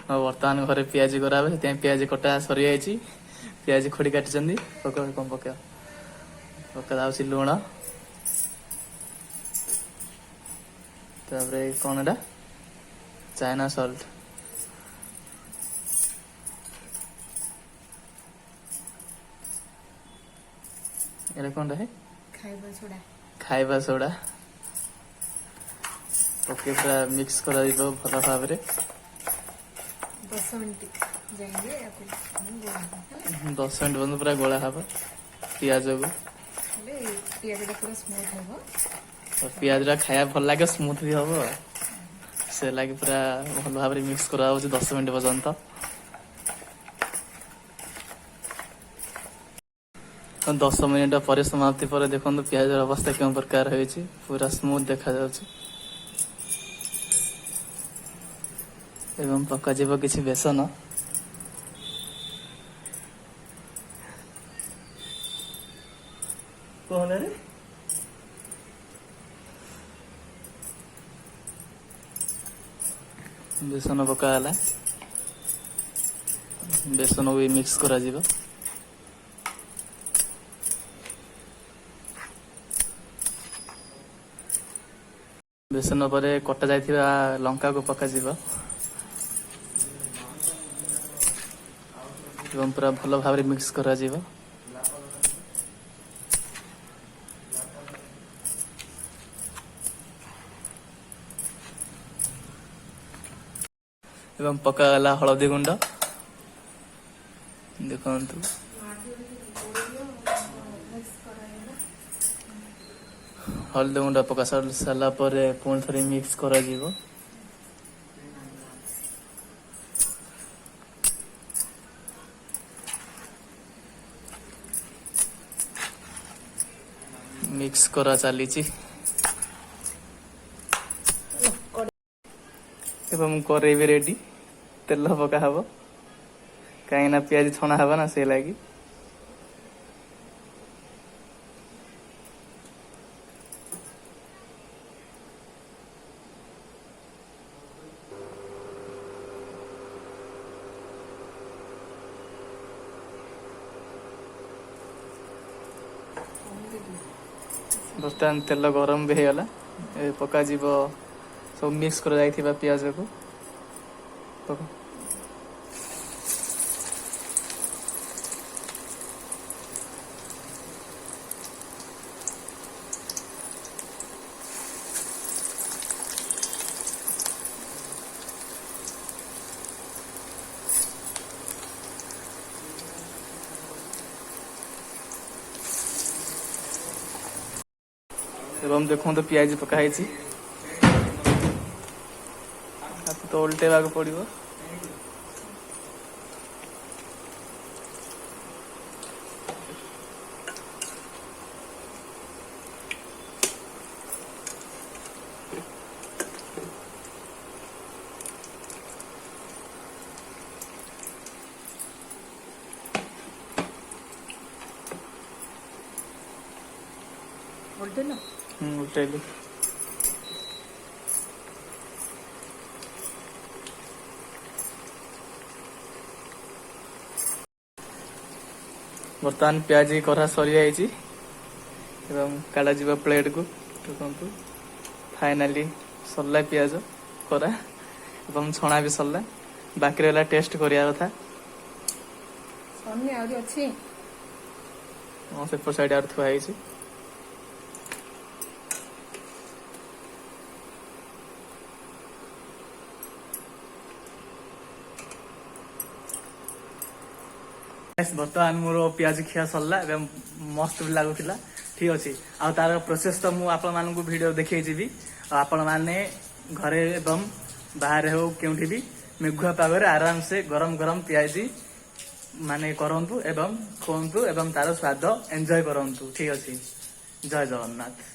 बर्तमान घरे पियाजी करावे से पियाजी कटा सरी जाइए पियाजी खोड़ी काटी कौन पक पका लुण तापर कौन एटा चाइना सल्ट ये कौन है खाइबा सोडा पके पूरा मिक्स कर भल भाव 10 मिनट बंद पूरा गोला हम पियाज को पियाज खाया भल लगे स्मूथ भी हम से लगे पूरा भल भाव मिक्स करा 10 मिनट पर्यंत तो 10 मिनट पर समाप्ति पर देखो पियाज अवस्था क्यों प्रकार होती पूरा स्मूथ देखा एवं पका जीव किसी बेसन बेसन पकाला बेसन भी मिक्स करा जीव बेसन पर कटा जाइथिबा लंका को पका जीव एवं पूरा भल भाव मिक्स करा जीव एवं पकागला हलदी गुंड देखु हलदी गुंड पका सारा पर पुणी थे मिक्स करा जीव मिक्स करा चली एवं करे भी रेडी तेल पका हम कहीं पियाज छणा हवा ना से लगी बर्तमान तेल गरम भी होगा पका जीव सब मिक्स कर जाइथिबा पियाज को पका एवं देखो तो पियाज पकाई तो उल्टेवा पड़ो उल्टेली बर्तमान प्याज करा सरी जाइए काढ़ा जीव प्लेट को देखु फाइनाली सरला पियाज करा एवं छणा भी सरला बाकी रहा टेस्ट करिया कथा सेपट साइड आर थुआ बर्तमान मोर पियाज खिया सरला मस्त भी लगुला ठीक अच्छे आ तार प्रोसेस तो मुझे आपण मान वीडियो देखी जी आपण मैंने घरे एवं बाहर हो क्योंठी भी मेघुआ पागरे आराम से गरम गरम पियाजी माने करंतु एवं खुंतु एवं तार स्वाद एंजॉय करंतु ठीक अच्छे जय जगन्नाथ।